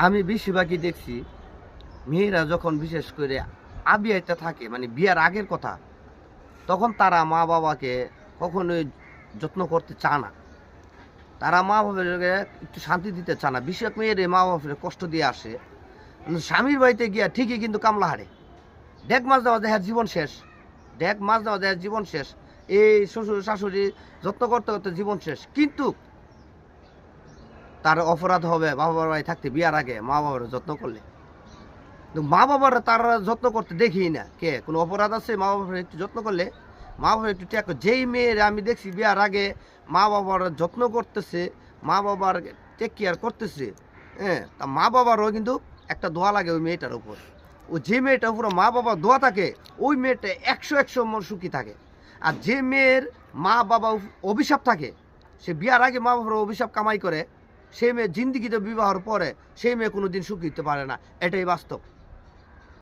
আমি বেশিরভাগই দেখছি মেয়েরা যখন বিশেষ করে আবিয়াতে থাকে মানে বিয়ার আগের কথা, তখন তারা মা বাবাকে কখনোই যত্ন করতে চায় না। তারা মা বাবাকে একটু শান্তি দিতে চায় না। বিশেষ মেয়ের মা বাবার কষ্ট দিয়ে আসে, কিন্তু স্বামীর বাড়িতে গিয়া ঠিকই কিন্তু কামলা হারে। ডেক মাছ দেওয়া দেহের জীবন শেষ, ডেক মাছ দেওয়া দেহের জীবন শেষ। এই শ্বশুর শাশুড়ি যত্ন করতে করতে জীবন শেষ। কিন্তু তার অপরাধ হবে বাবার বাড়ি থাকতে বিয়ার আগে মা বাবার যত্ন করলে। কিন্তু মা বাবারা তারা যত্ন করতে দেখি না। কে কোনো অপরাধ আছে মা বাবার একটু যত্ন করলে? মা বাবার একটু টেক। যেই মেয়ের আমি দেখছি বিয়ার আগে মা বাবার যত্ন করতেছে, মা বাবার টেক কেয়ার করতেছে, হ্যাঁ, তা মা বাবারও কিন্তু একটা দোয়া লাগে ওই মেয়েটার উপর। ও যে মেয়েটার উপর মা বাবার দোয়া থাকে ওই মেয়েটা 100 সুখী থাকে। আর যে মেয়ের মা বাবা অভিশাপ থাকে, সে বিয়ার আগে মা বাবার অভিশাপ কামাই করে, সেই মেয়ে জিন্দিগিতে বিবাহর পরে সেই মেয়ে কোনোদিন সুখী হতে পারে না। এটাই বাস্তব।